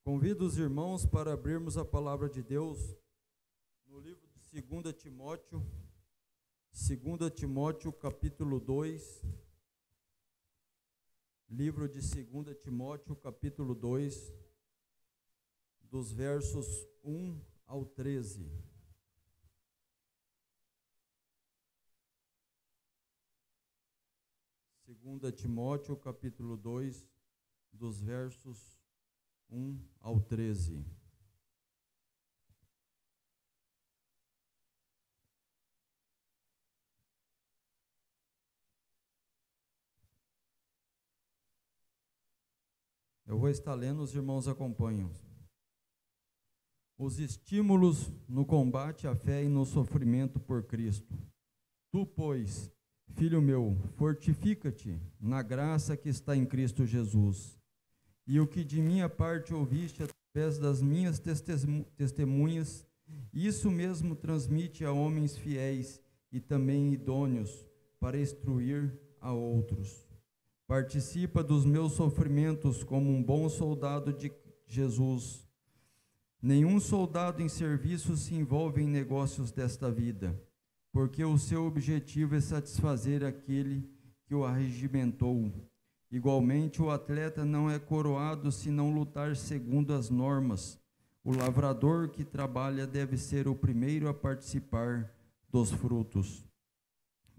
Convido os irmãos para abrirmos a palavra de Deus no livro de 2 Timóteo, 2 Timóteo capítulo 2, livro de 2 Timóteo capítulo 2, dos versos 1 ao 13. Segunda Timóteo capítulo 2, dos versos 1 ao 13. Eu vou estar lendo, os irmãos acompanham. Os estímulos no combate à fé e no sofrimento por Cristo. Tu, pois, filho meu, fortifica-te na graça que está em Cristo Jesus. E o que de minha parte ouviste através das minhas testemunhas, isso mesmo transmite a homens fiéis e também idôneos para instruir a outros. Participa dos meus sofrimentos como um bom soldado de Jesus. Nenhum soldado em serviço se envolve em negócios desta vida, porque o seu objetivo é satisfazer aquele que o arregimentou. Igualmente, o atleta não é coroado se não lutar segundo as normas. O lavrador que trabalha deve ser o primeiro a participar dos frutos.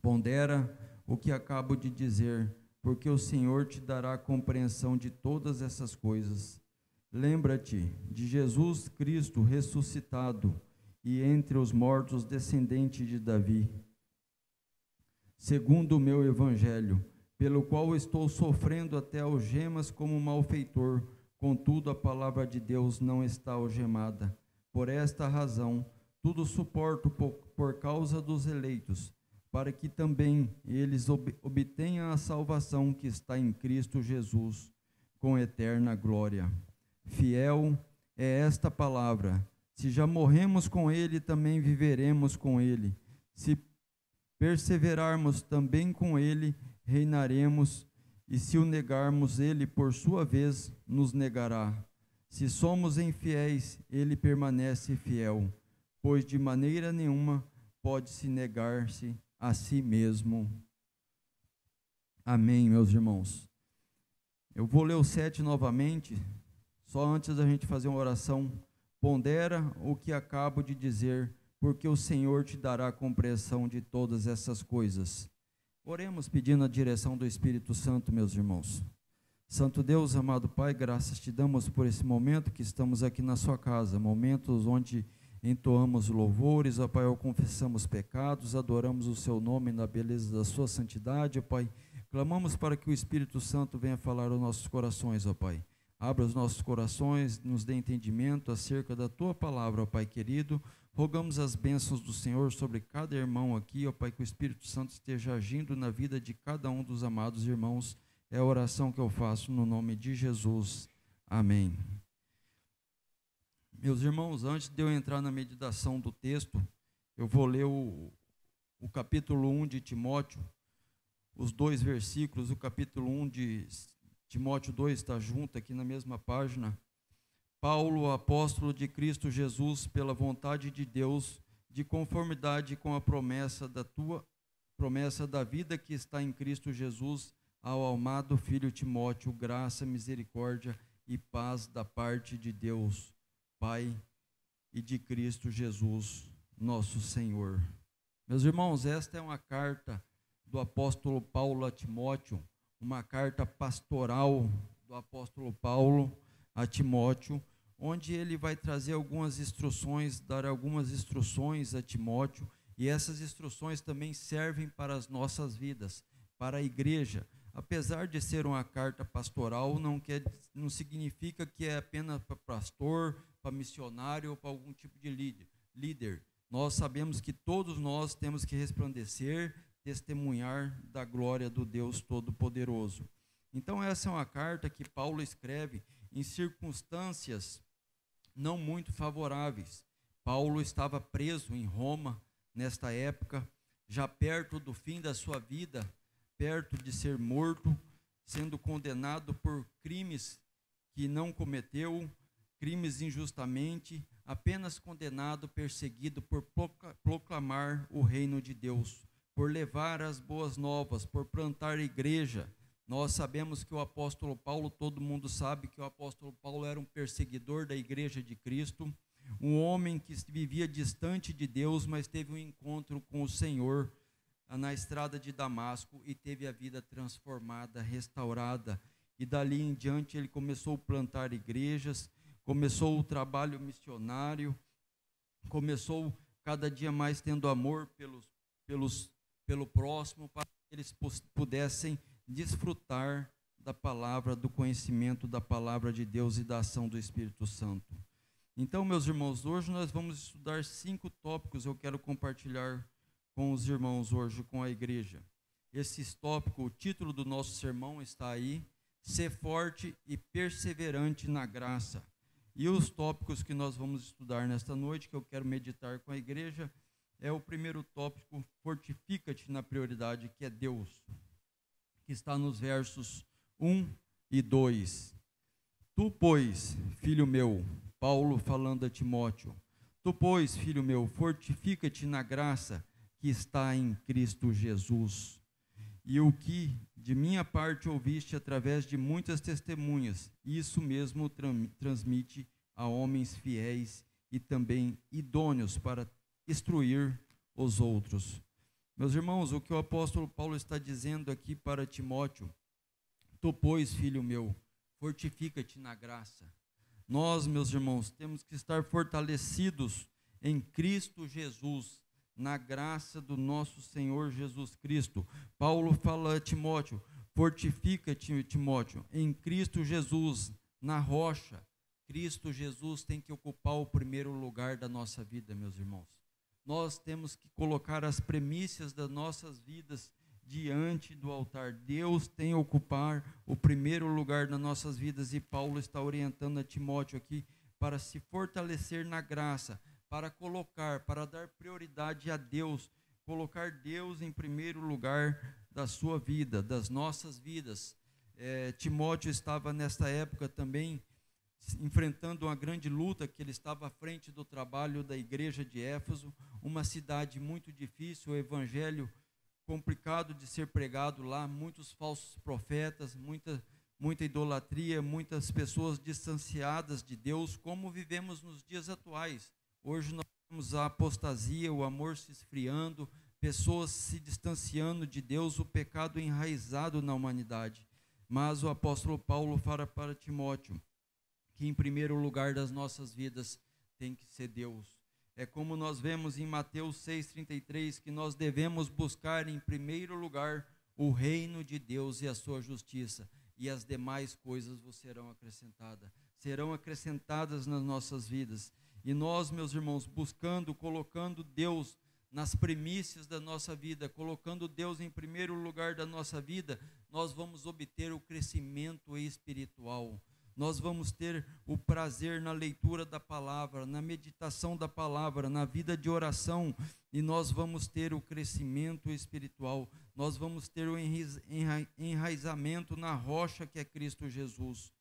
Pondera o que acabo de dizer, porque o Senhor te dará a compreensão de todas essas coisas. Lembra-te de Jesus Cristo ressuscitado e entre os mortos descendente de Davi, segundo o meu evangelho, pelo qual estou sofrendo até algemas como malfeitor, contudo a palavra de Deus não está algemada. Por esta razão, tudo suporto por causa dos eleitos, para que também eles obtenham a salvação que está em Cristo Jesus, com eterna glória. Fiel é esta palavra: se já morremos com ele, também viveremos com ele. Se perseverarmos, também com ele reinaremos, e se o negarmos, ele, por sua vez, nos negará. Se somos infiéis, ele permanece fiel, pois de maneira nenhuma pode-se negar-se a si mesmo. Amém, meus irmãos. Eu vou ler o 7 novamente, só antes da gente fazer uma oração. Pondera o que acabo de dizer, porque o Senhor te dará a compreensão de todas essas coisas. Oremos pedindo a direção do Espírito Santo, meus irmãos. Santo Deus, amado Pai, graças te damos por esse momento que estamos aqui na sua casa, momentos onde entoamos louvores, ó Pai, ou confessamos pecados, adoramos o seu nome na beleza da sua santidade, ó Pai. Clamamos para que o Espírito Santo venha falar aos nossos corações, ó Pai. Abra os nossos corações, nos dê entendimento acerca da tua palavra, ó Pai querido. Rogamos as bênçãos do Senhor sobre cada irmão aqui, ó Pai, que o Espírito Santo esteja agindo na vida de cada um dos amados irmãos. É a oração que eu faço no nome de Jesus. Amém. Meus irmãos, antes de eu entrar na meditação do texto, eu vou ler o capítulo 1 de Timóteo, os 2 versículos. O capítulo 1 de Timóteo 2 está junto aqui na mesma página. Paulo, apóstolo de Cristo Jesus, pela vontade de Deus, de conformidade com a promessa da vida que está em Cristo Jesus, ao amado filho Timóteo, graça, misericórdia e paz da parte de Deus, Pai, e de Cristo Jesus, nosso Senhor. Meus irmãos, esta é uma carta do apóstolo Paulo a Timóteo, uma carta pastoral do apóstolo Paulo a Timóteo, onde ele vai trazer algumas instruções, dar algumas instruções a Timóteo, e essas instruções também servem para as nossas vidas, para a igreja. Apesar de ser uma carta pastoral, não significa que é apenas para pastor, para missionário ou para algum tipo de líder. Nós sabemos que todos nós temos que resplandecer, testemunhar da glória do Deus Todo-Poderoso. Então essa é uma carta que Paulo escreve em circunstâncias não muito favoráveis. Paulo estava preso em Roma nesta época, já perto do fim da sua vida, perto de ser morto, sendo condenado por crimes que não cometeu, crimes injustamente, apenas condenado, perseguido por proclamar o reino de Deus, por levar as boas novas, por plantar igreja. Nós sabemos que o apóstolo Paulo, todo mundo sabe que o apóstolo Paulo era um perseguidor da igreja de Cristo, um homem que vivia distante de Deus, mas teve um encontro com o Senhor na estrada de Damasco e teve a vida transformada, restaurada. E dali em diante ele começou a plantar igrejas, começou o trabalho missionário, começou cada dia mais tendo amor pelo próximo, para que eles pudessem desfrutar da palavra, do conhecimento da palavra de Deus e da ação do Espírito Santo. Então, meus irmãos, hoje nós vamos estudar 5 tópicos, eu quero compartilhar com os irmãos hoje, com a igreja. Esses tópicos, o título do nosso sermão está aí, Ser forte e perseverante na graça. E os tópicos que nós vamos estudar nesta noite, que eu quero meditar com a igreja, é o primeiro tópico, fortifica-te na prioridade, que é Deus, que está nos versos 1 e 2. Tu, pois, filho meu, Paulo falando a Timóteo, tu, pois, filho meu, fortifica-te na graça que está em Cristo Jesus. E o que de minha parte ouviste através de muitas testemunhas, isso mesmo transmite a homens fiéis e também idôneos para instruir os outros. Meus irmãos, o que o apóstolo Paulo está dizendo aqui para Timóteo, tu, pois, filho meu, fortifica-te na graça. Nós, meus irmãos, temos que estar fortalecidos em Cristo Jesus, na graça do nosso Senhor Jesus Cristo. Paulo fala a Timóteo, fortifica-te, Timóteo, em Cristo Jesus, na rocha. Cristo Jesus tem que ocupar o primeiro lugar da nossa vida, meus irmãos. Nós temos que colocar as premissas das nossas vidas diante do altar. Deus tem que ocupar o primeiro lugar das nossas vidas, e Paulo está orientando a Timóteo aqui para se fortalecer na graça, para dar prioridade a Deus, colocar Deus em primeiro lugar da sua vida, das nossas vidas. Timóteo estava nesta época também enfrentando uma grande luta, que ele estava à frente do trabalho da igreja de Éfeso, uma cidade muito difícil, o evangelho complicado de ser pregado lá, muitos falsos profetas, muita idolatria, muitas pessoas distanciadas de Deus, como vivemos nos dias atuais. Hoje nós temos a apostasia, o amor se esfriando, pessoas se distanciando de Deus, o pecado enraizado na humanidade. Mas o apóstolo Paulo fala para Timóteo que em primeiro lugar das nossas vidas tem que ser Deus. É como nós vemos em Mateus 6,33, que nós devemos buscar em primeiro lugar o reino de Deus e a sua justiça, e as demais coisas vos serão acrescentadas nas nossas vidas. E nós, meus irmãos, buscando, colocando Deus nas primícias da nossa vida, colocando Deus em primeiro lugar da nossa vida, nós vamos obter o crescimento espiritual. Nós vamos ter o prazer na leitura da palavra, na meditação da palavra, na vida de oração, e nós vamos ter o crescimento espiritual, nós vamos ter o enraizamento na rocha que é Cristo Jesus.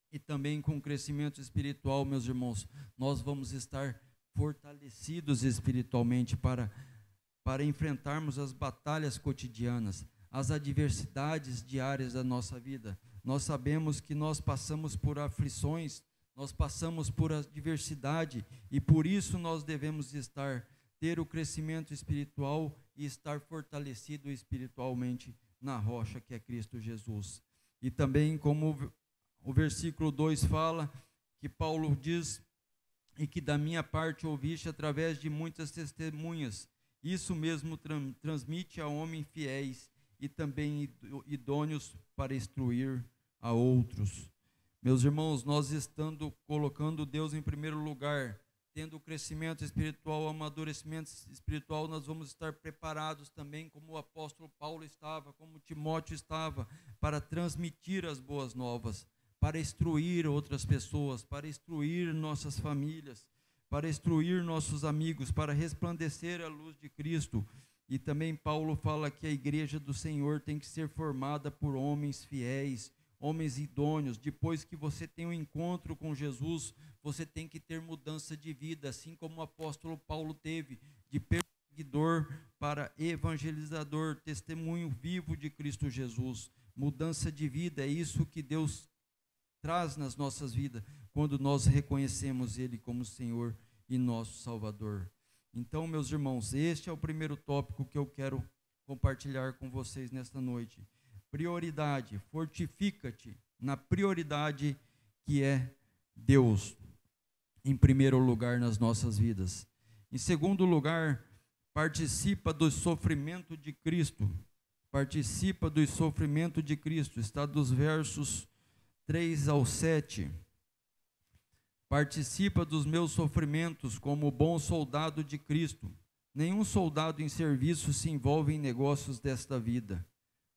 E também com o crescimento espiritual, meus irmãos, nós vamos estar fortalecidos espiritualmente para enfrentarmos as batalhas cotidianas, as adversidades diárias da nossa vida. Nós sabemos que nós passamos por aflições, nós passamos por adversidade, e por isso nós devemos ter o crescimento espiritual e estar fortalecido espiritualmente na rocha que é Cristo Jesus. E também, como o versículo 2 fala, que Paulo diz, e que da minha parte ouviste através de muitas testemunhas, isso mesmo transmite a homens fiéis e também idôneos para instruir a outros. Meus irmãos, nós estando colocando Deus em primeiro lugar, tendo o crescimento espiritual, o amadurecimento espiritual, nós vamos estar preparados também, como o apóstolo Paulo estava, como Timóteo estava, para transmitir as boas novas, para instruir outras pessoas, para instruir nossas famílias, para instruir nossos amigos, para resplandecer a luz de Cristo. E também Paulo fala que a igreja do Senhor tem que ser formada por homens fiéis, homens idôneos. Depois que você tem um encontro com Jesus, você tem que ter mudança de vida, assim como o apóstolo Paulo teve, de perseguidor para evangelizador, testemunho vivo de Cristo Jesus. Mudança de vida, é isso que Deus traz nas nossas vidas, quando nós reconhecemos Ele como Senhor e nosso Salvador. Então, meus irmãos, este é o primeiro tópico que eu quero compartilhar com vocês nesta noite. Prioridade, fortifica-te na prioridade que é Deus, em primeiro lugar nas nossas vidas. Em segundo lugar, participa do sofrimento de Cristo. Participa do sofrimento de Cristo. Está dos versos 3 ao 7. Participa dos meus sofrimentos como bom soldado de Cristo. Nenhum soldado em serviço se envolve em negócios desta vida,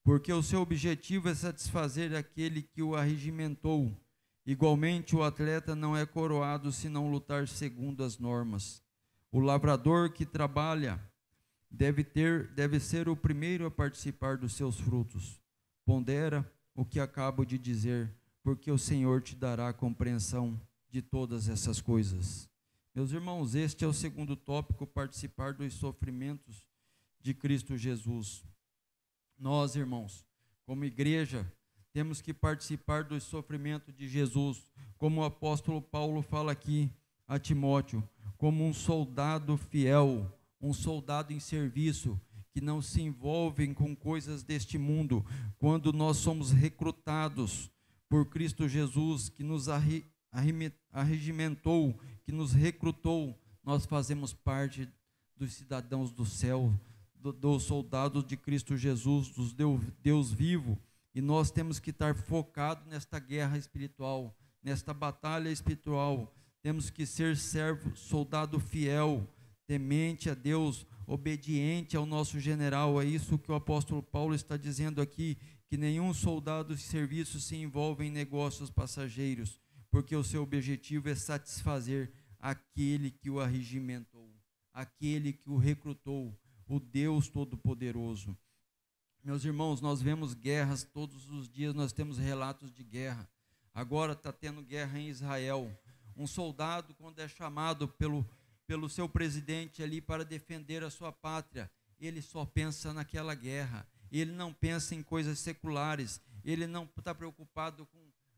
porque o seu objetivo é satisfazer aquele que o arregimentou. Igualmente, o atleta não é coroado se não lutar segundo as normas. O lavrador que trabalha deve ser o primeiro a participar dos seus frutos. Pondera o que acabo de dizer, porque o Senhor te dará a compreensão de todas essas coisas. Meus irmãos, este é o segundo tópico, participar dos sofrimentos de Cristo Jesus. Nós, irmãos, como igreja, temos que participar do sofrimento de Jesus, como o apóstolo Paulo fala aqui a Timóteo, como um soldado fiel, um soldado em serviço, que não se envolve com coisas deste mundo. Quando nós somos recrutados por Cristo Jesus, que nos arregimentou, que nos recrutou, nós fazemos parte dos cidadãos do céu, dos soldados de Cristo Jesus, dos Deus vivo, e nós temos que estar focados nesta guerra espiritual, nesta batalha espiritual. Temos que ser servo, soldado fiel, temente a Deus, obediente ao nosso general. É isso que o apóstolo Paulo está dizendo aqui, que nenhum soldado de serviço se envolve em negócios passageiros, porque o seu objetivo é satisfazer aquele que o arregimentou, aquele que o recrutou, o Deus Todo-Poderoso. Meus irmãos, nós vemos guerras todos os dias, nós temos relatos de guerra. Agora está tendo guerra em Israel. Um soldado, quando é chamado pelo seu presidente ali para defender a sua pátria, ele só pensa naquela guerra. Ele não pensa em coisas seculares. Ele não está preocupado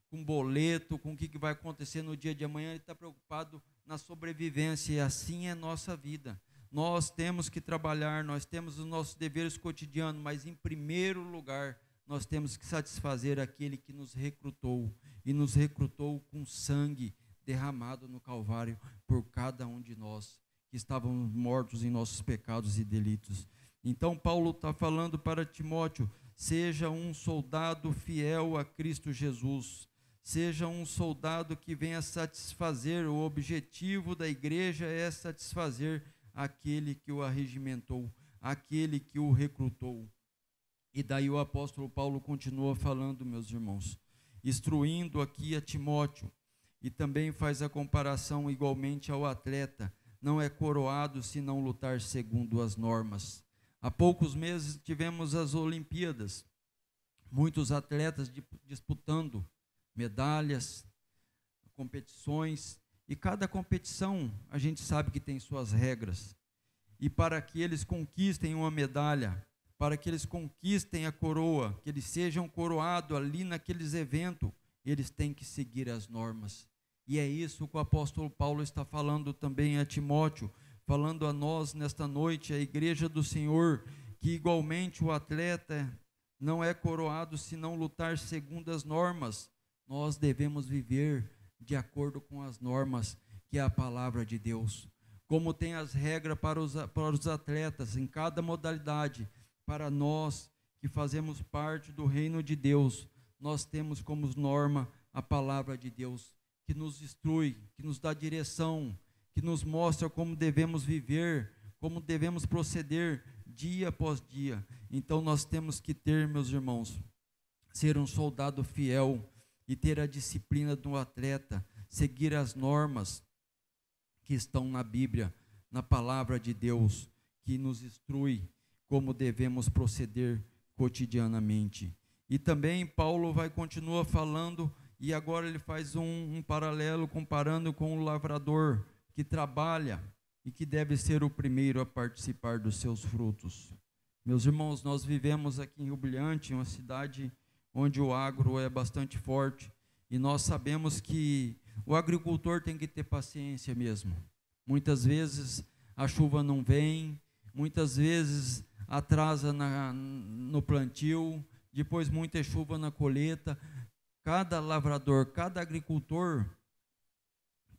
com boleto, com o que vai acontecer no dia de amanhã. Ele está preocupado na sobrevivência, e assim é a nossa vida. Nós temos que trabalhar, nós temos os nossos deveres cotidianos, mas em primeiro lugar, nós temos que satisfazer aquele que nos recrutou, e nos recrutou com sangue derramado no Calvário por cada um de nós, que estávamos mortos em nossos pecados e delitos. Então Paulo está falando para Timóteo: seja um soldado fiel a Cristo Jesus, seja um soldado que venha satisfazer. O objetivo da igreja é satisfazer aquele que o arregimentou, aquele que o recrutou. E daí o apóstolo Paulo continua falando, meus irmãos, instruindo aqui a Timóteo, e também faz a comparação igualmente ao atleta: não é coroado se não lutar segundo as normas. Há poucos meses tivemos as Olimpíadas, muitos atletas disputando medalhas, competições, e cada competição a gente sabe que tem suas regras, e para que eles conquistem uma medalha, para que eles conquistem a coroa, que eles sejam coroados ali naqueles eventos, eles têm que seguir as normas. E é isso que o apóstolo Paulo está falando também a Timóteo, falando a nós nesta noite, a igreja do Senhor, que igualmente o atleta não é coroado se não lutar segundo as normas. Nós devemos viver de acordo com as normas, que é a palavra de Deus. Como tem as regras para os atletas em cada modalidade, para nós que fazemos parte do reino de Deus, nós temos como norma a palavra de Deus, que nos instrui, que nos dá direção, que nos mostra como devemos viver, como devemos proceder dia após dia. Então nós temos que ter, meus irmãos, ser um soldado fiel e ter a disciplina do atleta, seguir as normas que estão na Bíblia, na palavra de Deus, que nos instrui como devemos proceder cotidianamente. E também Paulo continua falando, e agora ele faz um paralelo comparando com o lavrador que trabalha e que deve ser o primeiro a participar dos seus frutos. Meus irmãos, nós vivemos aqui em Rio Brilhante, uma cidade onde o agro é bastante forte, e nós sabemos que o agricultor tem que ter paciência mesmo. Muitas vezes a chuva não vem, muitas vezes atrasa no plantio, depois muita chuva na colheita. Cada lavrador, cada agricultor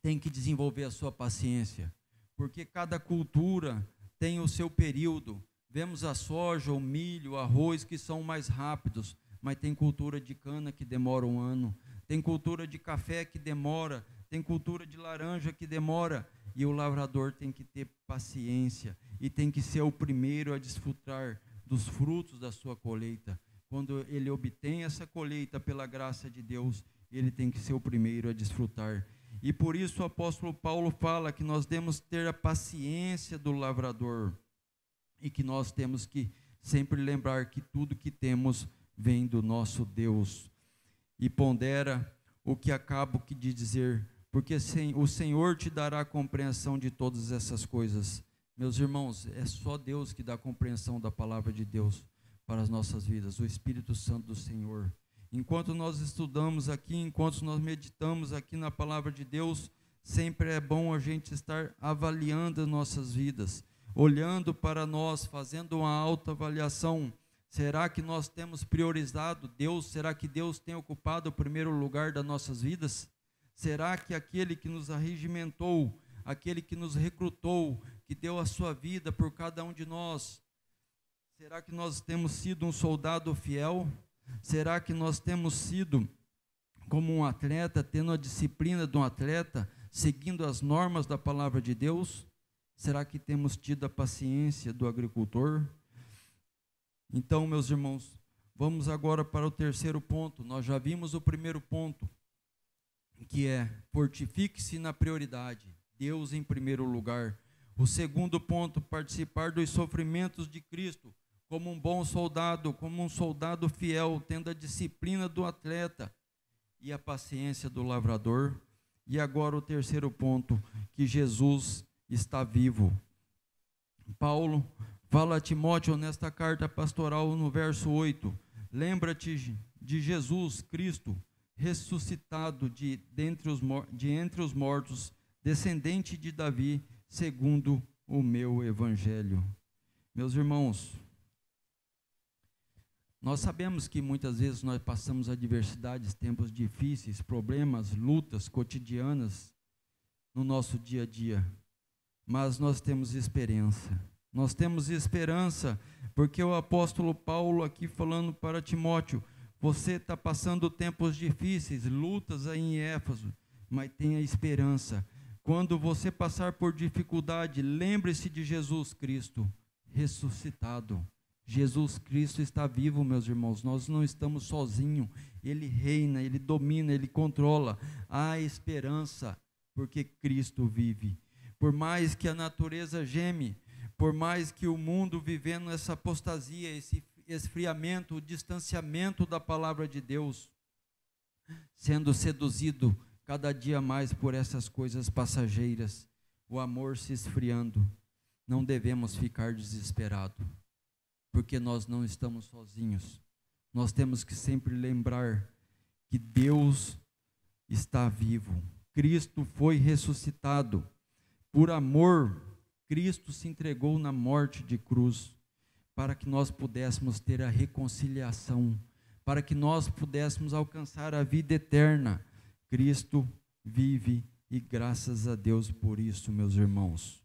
tem que desenvolver a sua paciência, porque cada cultura tem o seu período. Vemos a soja, o milho, o arroz que são mais rápidos, mas tem cultura de cana que demora um ano, tem cultura de café que demora, tem cultura de laranja que demora, e o lavrador tem que ter paciência e tem que ser o primeiro a desfrutar dos frutos da sua colheita. Quando ele obtém essa colheita pela graça de Deus, ele tem que ser o primeiro a desfrutar. E por isso o apóstolo Paulo fala que nós devemos ter a paciência do lavrador e que nós temos que sempre lembrar que tudo que temos vem do nosso Deus. E pondera o que acabo de dizer, porque o Senhor te dará compreensão de todas essas coisas. Meus irmãos, é só Deus que dá compreensão da palavra de Deus para as nossas vidas, o Espírito Santo do Senhor. Enquanto nós estudamos aqui, enquanto nós meditamos aqui na palavra de Deus, sempre é bom a gente estar avaliando as nossas vidas, olhando para nós, fazendo uma autoavaliação. Será que nós temos priorizado Deus? Será que Deus tem ocupado o primeiro lugar das nossas vidas? Será que aquele que nos arregimentou, aquele que nos recrutou, que deu a sua vida por cada um de nós, será que nós temos sido um soldado fiel? Será que nós temos sido como um atleta, tendo a disciplina de um atleta, seguindo as normas da palavra de Deus? Será que temos tido a paciência do agricultor? Então, meus irmãos, vamos agora para o terceiro ponto. Nós já vimos o primeiro ponto, que é fortifique-se na prioridade, Deus em primeiro lugar. O segundo ponto, participar dos sofrimentos de Cristo, como um bom soldado, como um soldado fiel, tendo a disciplina do atleta e a paciência do lavrador. E agora o terceiro ponto, que Jesus está vivo. Paulo fala a Timóteo nesta carta pastoral no verso 8, lembra-te de Jesus Cristo, ressuscitado de entre os mortos, descendente de Davi, segundo o meu evangelho. Meus irmãos, nós sabemos que muitas vezes nós passamos adversidades, tempos difíceis, problemas, lutas cotidianas no nosso dia a dia, mas nós temos esperança. Nós temos esperança porque o apóstolo Paulo aqui falando para Timóteo, você está passando tempos difíceis, lutas aí em Éfeso, mas tenha esperança. Quando você passar por dificuldade, lembre-se de Jesus Cristo ressuscitado. Jesus Cristo está vivo, meus irmãos, nós não estamos sozinhos, Ele reina, Ele domina, Ele controla. Há esperança, porque Cristo vive. Por mais que a natureza geme, por mais que o mundo vivendo essa apostasia, esse esfriamento, o distanciamento da palavra de Deus, sendo seduzido cada dia mais por essas coisas passageiras, o amor se esfriando, não devemos ficar desesperados, porque nós não estamos sozinhos. Nós temos que sempre lembrar que Deus está vivo. Cristo foi ressuscitado. Por amor, Cristo se entregou na morte de cruz, para que nós pudéssemos ter a reconciliação, para que nós pudéssemos alcançar a vida eterna. Cristo vive e graças a Deus por isso, meus irmãos.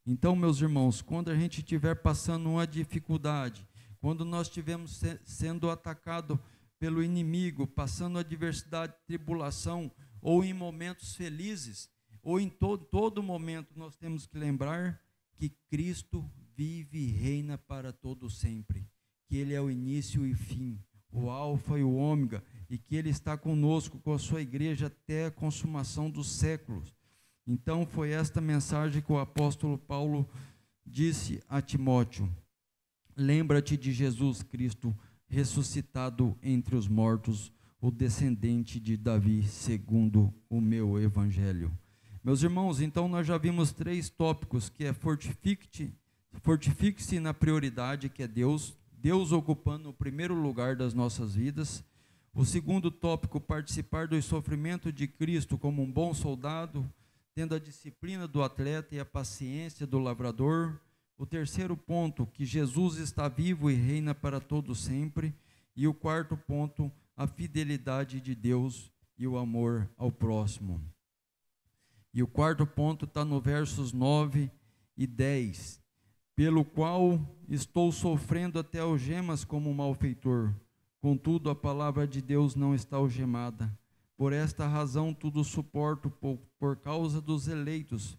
Então, meus irmãos, quando a gente estiver passando uma dificuldade, quando nós estivermos sendo atacado pelo inimigo, passando adversidade, tribulação, ou em momentos felizes, ou em todo momento, nós temos que lembrar que Cristo vive e reina para todo sempre, que Ele é o início e fim, o alfa e o ômega, e que Ele está conosco, com a sua igreja, até a consumação dos séculos. Então, foi esta mensagem que o apóstolo Paulo disse a Timóteo: lembra-te de Jesus Cristo ressuscitado entre os mortos, o descendente de Davi, segundo o meu evangelho. Meus irmãos, então nós já vimos 3 tópicos, que é fortifique-se na prioridade, que é Deus ocupando o primeiro lugar das nossas vidas. O segundo tópico, participar do sofrimento de Cristo como um bom soldado, tendo a disciplina do atleta e a paciência do lavrador. O terceiro ponto, que Jesus está vivo e reina para todo sempre. E o quarto ponto, a fidelidade de Deus e o amor ao próximo. E o quarto ponto está no versos 9 e 10. Pelo qual estou sofrendo até algemas como malfeitor. Contudo, a palavra de Deus não está algemada. Por esta razão, tudo suporto por causa dos eleitos,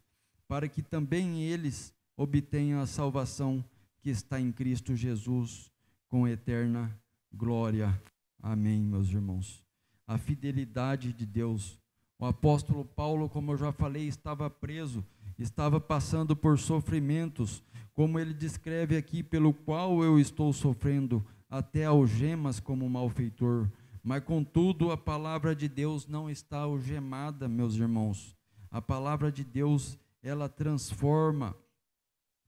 para que também eles obtenham a salvação que está em Cristo Jesus, com eterna glória. Amém, meus irmãos. A fidelidade de Deus. O apóstolo Paulo, como eu já falei, estava preso, estava passando por sofrimentos, como ele descreve aqui, pelo qual eu estou sofrendo até algemas como malfeitor. Mas contudo, a palavra de Deus não está algemada, meus irmãos. A palavra de Deus, ela transforma.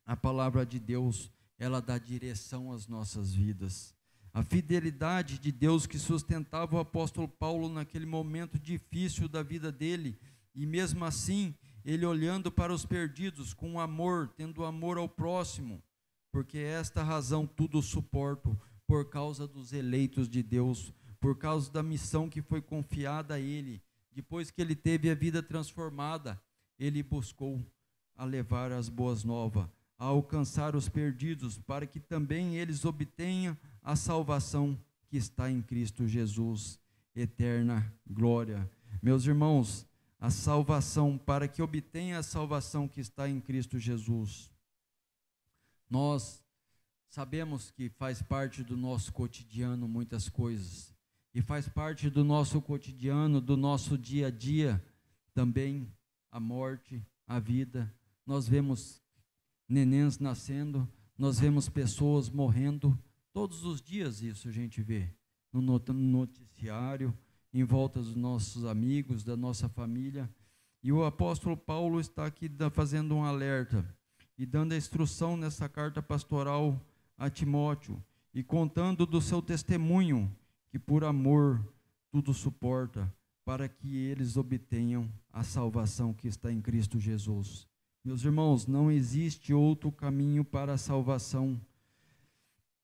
A palavra de Deus, ela dá direção às nossas vidas. A fidelidade de Deus que sustentava o apóstolo Paulo naquele momento difícil da vida dele, e mesmo assim, ele olhando para os perdidos com amor, tendo amor ao próximo, porque esta razão tudo suporto, por causa dos eleitos de Deus, por causa da missão que foi confiada a ele. Depois que ele teve a vida transformada, ele buscou a levar as boas novas, a alcançar os perdidos, para que também eles obtenham a salvação que está em Cristo Jesus, eterna glória. Meus irmãos, a salvação, para que obtenha a salvação que está em Cristo Jesus. Nós sabemos que faz parte do nosso cotidiano muitas coisas, e faz parte do nosso cotidiano, do nosso dia a dia, também a morte, a vida. Nós vemos nenéns nascendo, nós vemos pessoas morrendo, todos os dias isso a gente vê, no noticiário, em volta dos nossos amigos, da nossa família. E o apóstolo Paulo está aqui fazendo um alerta, e dando a instrução nessa carta pastoral a Timóteo, e contando do seu testemunho, que por amor tudo suporta, para que eles obtenham a salvação que está em Cristo Jesus. Meus irmãos, não existe outro caminho para a salvação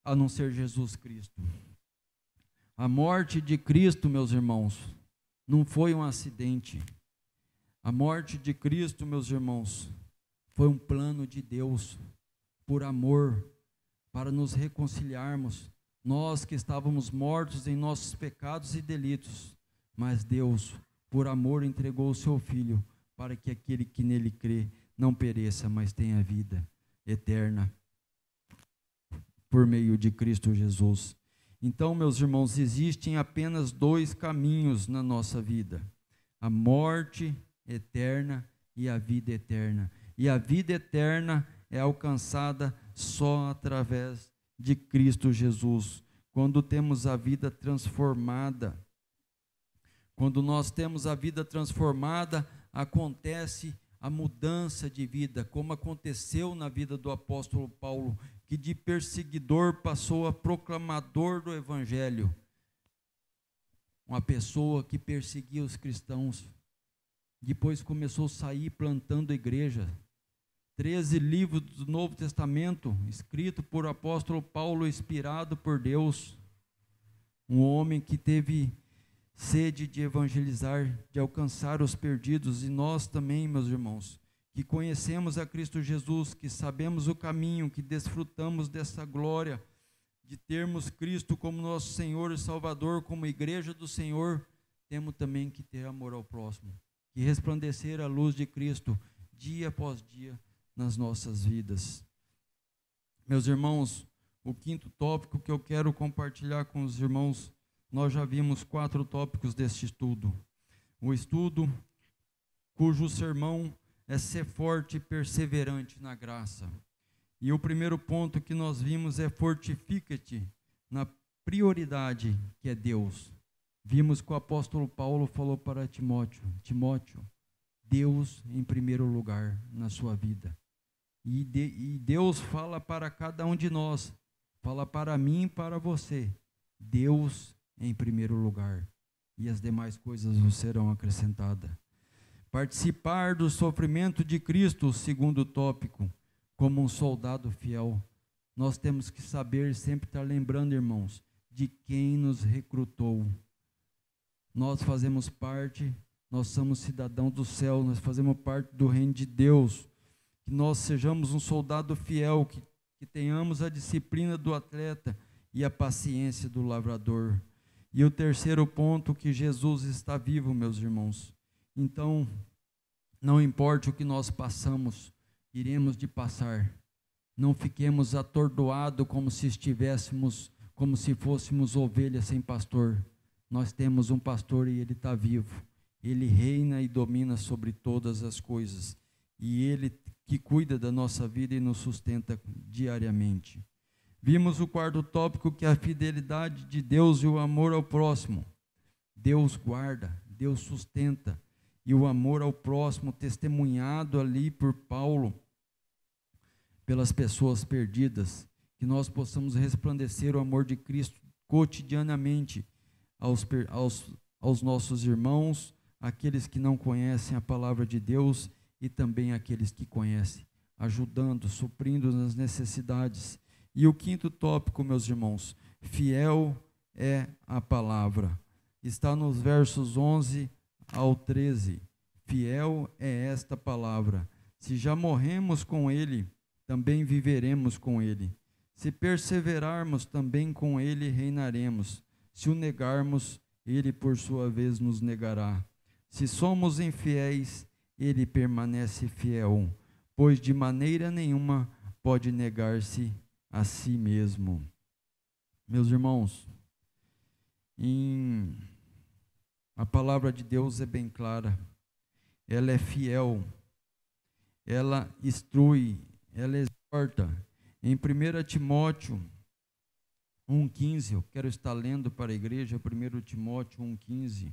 a não ser Jesus Cristo. A morte de Cristo, meus irmãos, não foi um acidente. A morte de Cristo, meus irmãos, foi um plano de Deus, por amor, para nos reconciliarmos, nós que estávamos mortos em nossos pecados e delitos, mas Deus, por amor, entregou o seu Filho, para que aquele que nele crê não pereça, mas tenha vida eterna, por meio de Cristo Jesus. Então, meus irmãos, existem apenas 2 caminhos na nossa vida: a morte eterna e a vida eterna. E a vida eterna é alcançada só através de Cristo Jesus. Quando temos a vida transformada, quando nós temos a vida transformada, acontece a mudança de vida, como aconteceu na vida do apóstolo Paulo, que de perseguidor passou a proclamador do evangelho. Uma pessoa que perseguia os cristãos, depois começou a sair plantando igreja. 13 livros do Novo Testamento, escrito por apóstolo Paulo, inspirado por Deus. Um homem que teve sede de evangelizar, de alcançar os perdidos, e nós também, meus irmãos, que conhecemos a Cristo Jesus, que sabemos o caminho, que desfrutamos dessa glória, de termos Cristo como nosso Senhor e Salvador, como igreja do Senhor, temos também que ter amor ao próximo, que resplandecer a luz de Cristo, dia após dia, nas nossas vidas. Meus irmãos, o 5º tópico que eu quero compartilhar com os irmãos, nós já vimos 4 tópicos deste estudo. O estudo cujo sermão é ser forte e perseverante na graça. E o primeiro ponto que nós vimos é fortifica-te na prioridade, que é Deus. Vimos que o apóstolo Paulo falou para Timóteo: Timóteo, Deus em primeiro lugar na sua vida. E Deus fala para cada um de nós, fala para mim e para você: Deus em primeiro lugar, e as demais coisas vos serão acrescentadas. Participar do sofrimento de Cristo, segundo tópico, como um soldado fiel. Nós temos que saber, sempre estar lembrando, irmãos, de quem nos recrutou. Nós fazemos parte, nós somos cidadãos do céu, nós fazemos parte do reino de Deus. Que nós sejamos um soldado fiel, que tenhamos a disciplina do atleta e a paciência do lavrador. E o terceiro ponto, que Jesus está vivo, meus irmãos. Então, não importa o que nós passamos, iremos de passar. Não fiquemos atordoados como se fôssemos ovelhas sem pastor. Nós temos um pastor e ele está vivo. Ele reina e domina sobre todas as coisas. E ele que cuida da nossa vida e nos sustenta diariamente. Vimos o quarto tópico, que é a fidelidade de Deus e o amor ao próximo. Deus guarda, Deus sustenta. E o amor ao próximo, testemunhado ali por Paulo, pelas pessoas perdidas, que nós possamos resplandecer o amor de Cristo cotidianamente aos nossos irmãos, aqueles que não conhecem a palavra de Deus e também aqueles que conhecem, ajudando, suprindo nas necessidades. E o quinto tópico, meus irmãos, fiel é a palavra. Está nos versos 11 ao 13. Fiel é esta palavra. Se já morremos com ele, também viveremos com ele. Se perseverarmos, também com ele reinaremos. Se o negarmos, ele por sua vez nos negará. Se somos infiéis, ele permanece fiel, pois de maneira nenhuma pode negar-se a si mesmo. Meus irmãos, a palavra de Deus é bem clara. Ela é fiel, ela instrui, ela exorta. Em 1 Timóteo 1,15, eu quero estar lendo para a igreja, 1 Timóteo 1,15,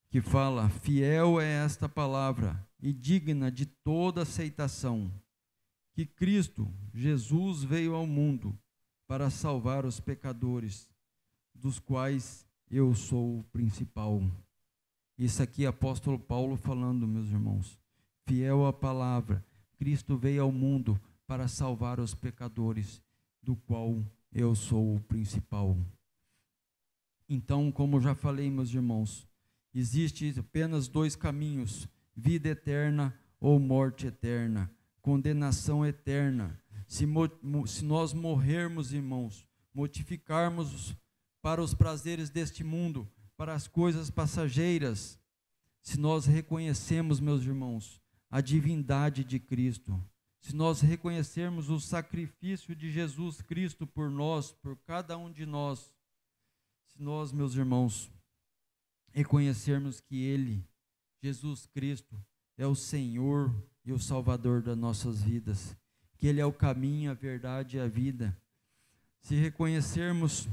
que fala: fiel é esta palavra e digna de toda aceitação, que Cristo Jesus veio ao mundo para salvar os pecadores, dos quais eu sou o principal. Isso aqui é apóstolo Paulo falando, meus irmãos. Fiel à palavra, Cristo veio ao mundo para salvar os pecadores, do qual eu sou o principal. Então, como já falei, meus irmãos, existe apenas dois caminhos: vida eterna ou morte eterna, condenação eterna. Se nós morrermos, irmãos, mortificarmos para os prazeres deste mundo, para as coisas passageiras, se nós reconhecemos, meus irmãos, a divindade de Cristo, se nós reconhecermos o sacrifício de Jesus Cristo por nós, por cada um de nós, se nós, meus irmãos, reconhecermos que Ele, Jesus Cristo, é o Senhor e o Salvador das nossas vidas, que Ele é o caminho, a verdade e a vida, se reconhecermos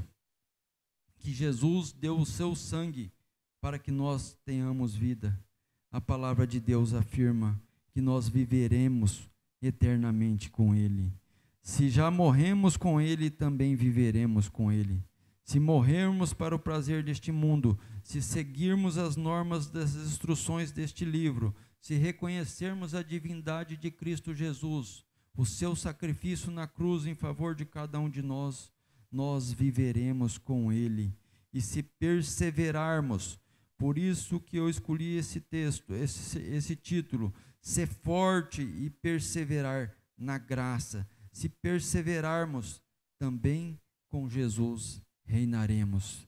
que Jesus deu o seu sangue para que nós tenhamos vida, a palavra de Deus afirma que nós viveremos eternamente com Ele. Se já morremos com Ele, também viveremos com Ele. Se morrermos para o prazer deste mundo, se seguirmos as normas das instruções deste livro, se reconhecermos a divindade de Cristo Jesus, o seu sacrifício na cruz em favor de cada um de nós, nós viveremos com Ele. E se perseverarmos, por isso que eu escolhi esse texto, esse título, ser forte e perseverar na graça. Se perseverarmos, também com Jesus reinaremos.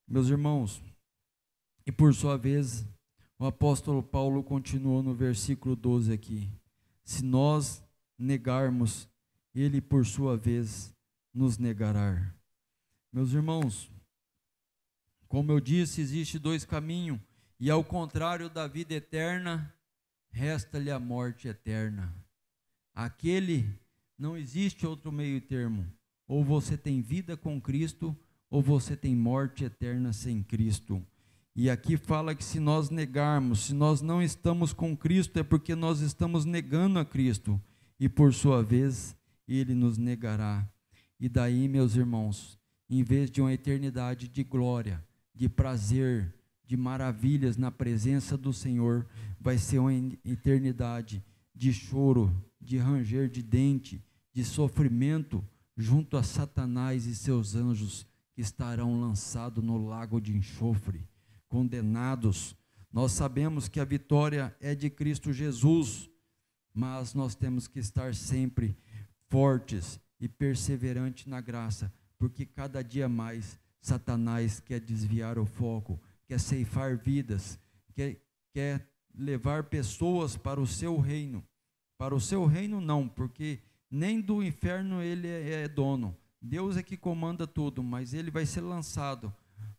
Meus irmãos, e por sua vez, o apóstolo Paulo continuou no versículo 12 aqui: se nós negarmos, ele por sua vez nos negará. Meus irmãos, como eu disse, existe dois caminhos, e ao contrário da vida eterna, resta-lhe a morte eterna. Aquele, não existe outro meio termo. Ou você tem vida com Cristo, ou você tem morte eterna sem Cristo. E aqui fala que se nós negarmos, se nós não estamos com Cristo, é porque nós estamos negando a Cristo. E por sua vez, Ele nos negará. E daí, meus irmãos, em vez de uma eternidade de glória, de prazer, de maravilhas na presença do Senhor, vai ser uma eternidade de choro, de ranger de dente, de sofrimento, junto a Satanás e seus anjos, que estarão lançados no lago de enxofre, condenados. Nós sabemos que a vitória é de Cristo Jesus, mas nós temos que estar sempre fortes e perseverantes na graça, porque cada dia mais Satanás quer desviar o foco, quer ceifar vidas, quer levar pessoas para o seu reino. Para o seu reino não, porque nem do inferno ele é dono. Deus é que comanda tudo, mas ele vai ser lançado,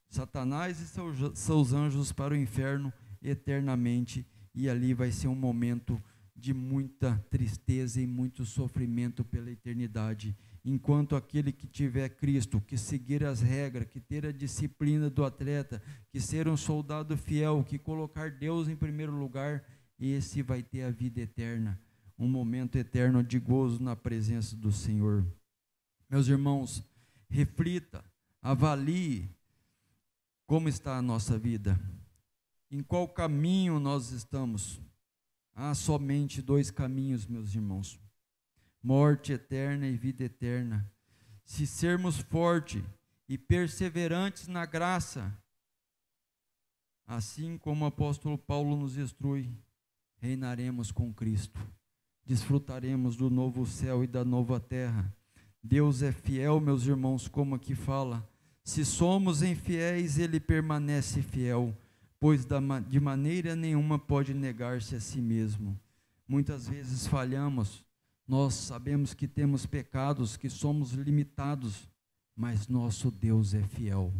Satanás e seus anjos, para o inferno eternamente, e ali vai ser um momento de muita tristeza e muito sofrimento pela eternidade, enquanto aquele que tiver Cristo, que seguir as regras, que ter a disciplina do atleta, que ser um soldado fiel, que colocar Deus em primeiro lugar, esse vai ter a vida eterna, um momento eterno de gozo na presença do Senhor. Meus irmãos, reflita, avalie como está a nossa vida, em qual caminho nós estamos. Há somente dois caminhos, meus irmãos: morte eterna e vida eterna. Se sermos fortes e perseverantes na graça, assim como o apóstolo Paulo nos instrui, reinaremos com Cristo, desfrutaremos do novo céu e da nova terra. Deus é fiel, meus irmãos, como aqui fala. Se somos infiéis, Ele permanece fiel, pois de maneira nenhuma pode negar-se a si mesmo. Muitas vezes falhamos, nós sabemos que temos pecados, que somos limitados, mas nosso Deus é fiel.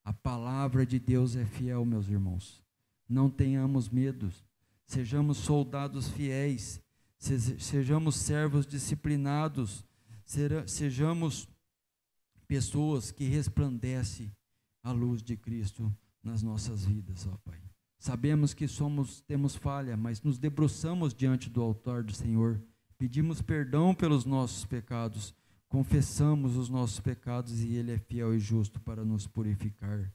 A palavra de Deus é fiel, meus irmãos. Não tenhamos medo, sejamos soldados fiéis, sejamos servos disciplinados, sejamos pessoas que resplandecem a luz de Cristo nas nossas vidas, ó Pai. Sabemos que temos falha, mas nos debruçamos diante do altar do Senhor, pedimos perdão pelos nossos pecados, confessamos os nossos pecados e Ele é fiel e justo para nos purificar.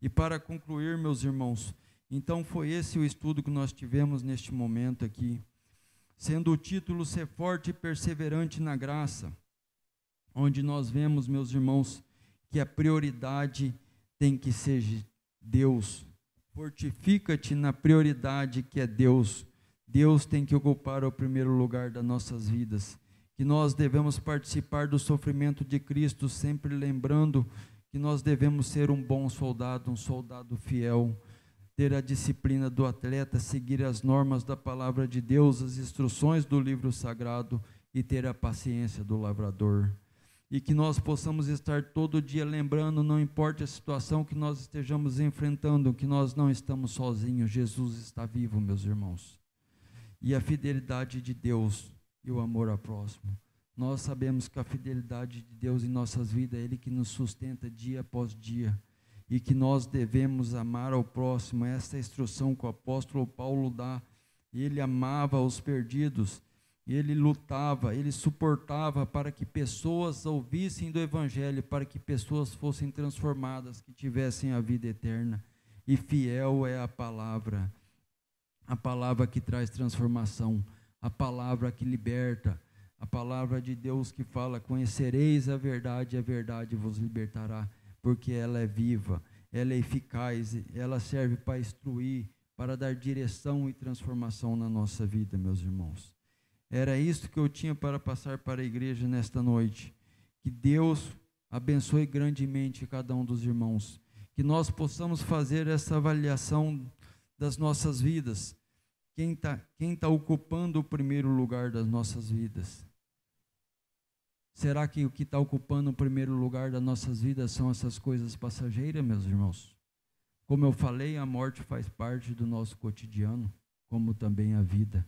E para concluir, meus irmãos, então foi esse o estudo que nós tivemos neste momento aqui, sendo o título Ser Forte e Perseverante na Graça, onde nós vemos, meus irmãos, que a prioridade tem que ser Deus. Fortifica-te na prioridade que é Deus. Deus tem que ocupar o primeiro lugar das nossas vidas. Que nós devemos participar do sofrimento de Cristo, sempre lembrando que nós devemos ser um bom soldado, um soldado fiel, ter a disciplina do atleta, seguir as normas da palavra de Deus, as instruções do livro sagrado e ter a paciência do lavrador. E que nós possamos estar todo dia lembrando, não importa a situação que nós estejamos enfrentando, que nós não estamos sozinhos, Jesus está vivo, meus irmãos. E a fidelidade de Deus e o amor ao próximo. Nós sabemos que a fidelidade de Deus em nossas vidas é Ele que nos sustenta dia após dia. E que nós devemos amar ao próximo. Essa é a instrução que o apóstolo Paulo dá. Ele amava os perdidos. Ele lutava, ele suportava para que pessoas ouvissem do Evangelho, para que pessoas fossem transformadas, que tivessem a vida eterna. E fiel é a palavra que traz transformação, a palavra que liberta, a palavra de Deus que fala: conhecereis a verdade vos libertará, porque ela é viva, ela é eficaz, ela serve para instruir, para dar direção e transformação na nossa vida, meus irmãos. Era isso que eu tinha para passar para a igreja nesta noite. Que Deus abençoe grandemente cada um dos irmãos. Que nós possamos fazer essa avaliação das nossas vidas. Quem tá ocupando o primeiro lugar das nossas vidas? Será que o que está ocupando o primeiro lugar das nossas vidas são essas coisas passageiras, meus irmãos? Como eu falei, a morte faz parte do nosso cotidiano, como também a vida.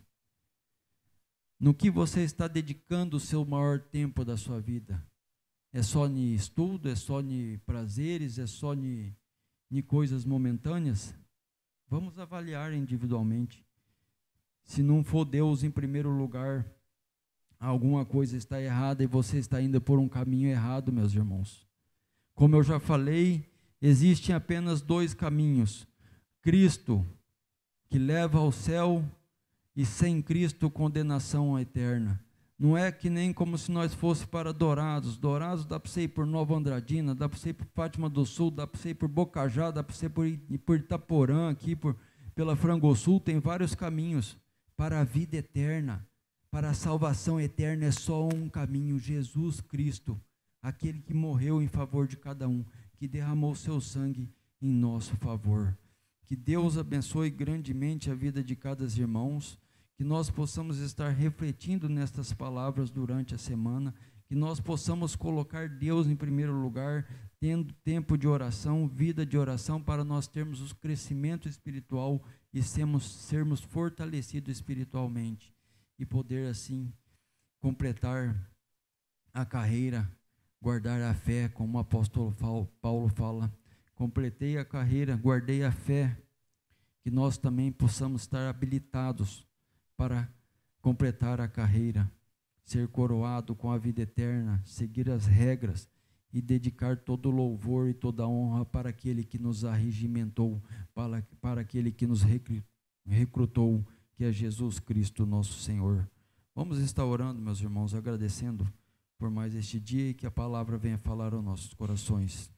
No que você está dedicando o seu maior tempo da sua vida? É só em estudo, é só em prazeres, é só em coisas momentâneas? Vamos avaliar individualmente. Se não for Deus em primeiro lugar, alguma coisa está errada e você está indo por um caminho errado, meus irmãos. Como eu já falei, existem apenas 2 caminhos: Cristo, que leva ao céu, e sem Cristo, condenação eterna. Não é que nem como se nós fosse para Dourados. Dourados dá para você ir por Nova Andradina, dá para você ir por Fátima do Sul, dá para você ir por Bocajá, dá para você ir por Itaporã, aqui pela Frangosul, tem vários caminhos. Para a vida eterna, para a salvação eterna, é só um caminho: Jesus Cristo, aquele que morreu em favor de cada um, que derramou seu sangue em nosso favor. Que Deus abençoe grandemente a vida de cada irmãos, que nós possamos estar refletindo nestas palavras durante a semana, que nós possamos colocar Deus em primeiro lugar, tendo tempo de oração, vida de oração, para nós termos o crescimento espiritual e sermos fortalecidos espiritualmente, e poder assim completar a carreira, guardar a fé, como o apóstolo Paulo fala: completei a carreira, guardei a fé. Que nós também possamos estar habilitados para completar a carreira, ser coroado com a vida eterna, seguir as regras e dedicar todo o louvor e toda a honra para aquele que nos arregimentou, para aquele que nos recrutou, que é Jesus Cristo, nosso Senhor. Vamos estar orando, meus irmãos, agradecendo por mais este dia e que a palavra venha falar aos nossos corações.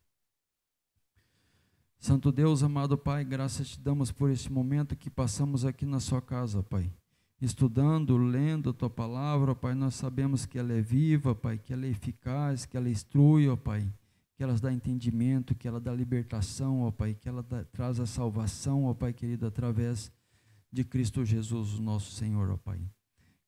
Santo Deus, amado Pai, graças te damos por esse momento que passamos aqui na sua casa, Pai. Estudando, lendo a tua palavra, Pai, nós sabemos que ela é viva, Pai, que ela é eficaz, que ela instrui, ó Pai, que ela dá entendimento, que ela dá libertação, ó Pai, que ela traz a salvação, ó Pai querido, através de Cristo Jesus, o nosso Senhor, ó Pai.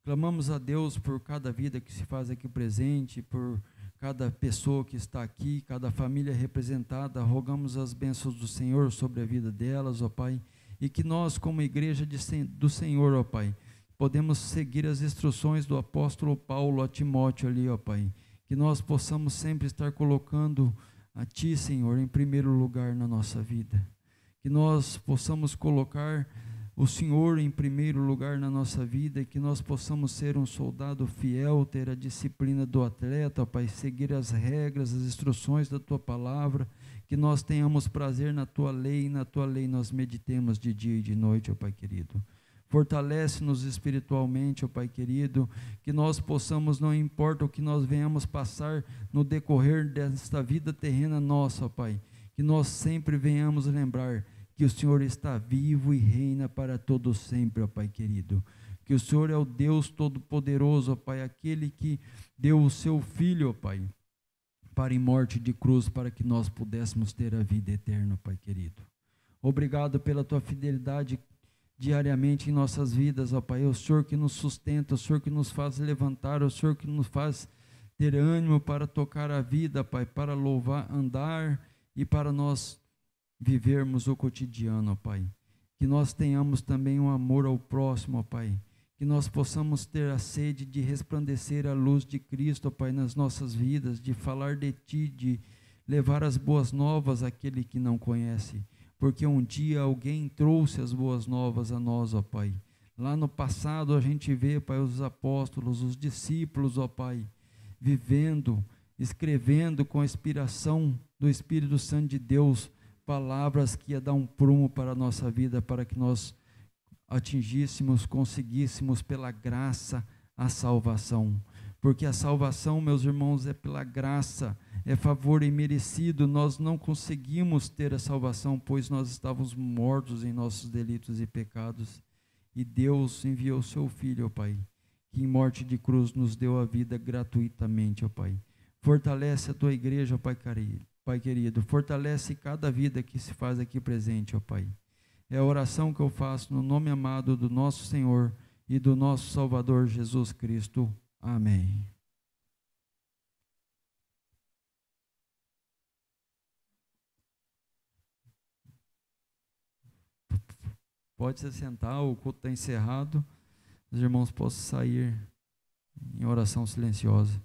Clamamos a Deus por cada vida que se faz aqui presente, por cada pessoa que está aqui, cada família representada. Rogamos as bênçãos do Senhor sobre a vida delas, ó Pai, e que nós, como igreja do Senhor, ó Pai, podemos seguir as instruções do apóstolo Paulo a Timóteo ali, ó Pai, que nós possamos sempre estar colocando a Ti, Senhor, em primeiro lugar na nossa vida, que nós possamos colocar o Senhor em primeiro lugar na nossa vida, e que nós possamos ser um soldado fiel, ter a disciplina do atleta, ó Pai, seguir as regras, as instruções da Tua palavra, que nós tenhamos prazer na Tua lei, e na Tua lei nós meditemos de dia e de noite, ó Pai querido. Fortalece-nos espiritualmente, ó Pai querido, que nós possamos, não importa o que nós venhamos passar no decorrer desta vida terrena nossa, ó Pai, que nós sempre venhamos lembrar que o Senhor está vivo e reina para todo sempre, ó Pai querido. Que o Senhor é o Deus Todo-Poderoso, ó Pai, aquele que deu o seu Filho, ó Pai, para em morte de cruz, para que nós pudéssemos ter a vida eterna, ó Pai querido. Obrigado pela Tua fidelidade diariamente em nossas vidas, ó Pai. É o Senhor que nos sustenta, o Senhor que nos faz levantar, o Senhor que nos faz ter ânimo para tocar a vida, Pai, para louvar, andar e para nós vivermos o cotidiano, ó Pai. Que nós tenhamos também um amor ao próximo, ó Pai. Que nós possamos ter a sede de resplandecer a luz de Cristo, ó Pai, nas nossas vidas, de falar de Ti, de levar as boas novas àquele que não conhece. Porque um dia alguém trouxe as boas novas a nós, ó Pai. Lá no passado a gente vê, Pai, os apóstolos, os discípulos, ó Pai, vivendo, escrevendo com a inspiração do Espírito Santo de Deus, palavras que ia dar um prumo para a nossa vida, para que nós atingíssemos, conseguíssemos pela graça a salvação. Porque a salvação, meus irmãos, é pela graça, é favor imerecido. Nós não conseguimos ter a salvação, pois nós estávamos mortos em nossos delitos e pecados. E Deus enviou o seu Filho, ó Pai, que em morte de cruz nos deu a vida gratuitamente, ó Pai. Fortalece a Tua igreja, ó Pai querido. Pai querido, fortalece cada vida que se faz aqui presente, ó Pai. É a oração que eu faço no nome amado do nosso Senhor e do nosso Salvador Jesus Cristo. Amém. Pode se sentar, o culto está encerrado. Os irmãos possam sair em oração silenciosa.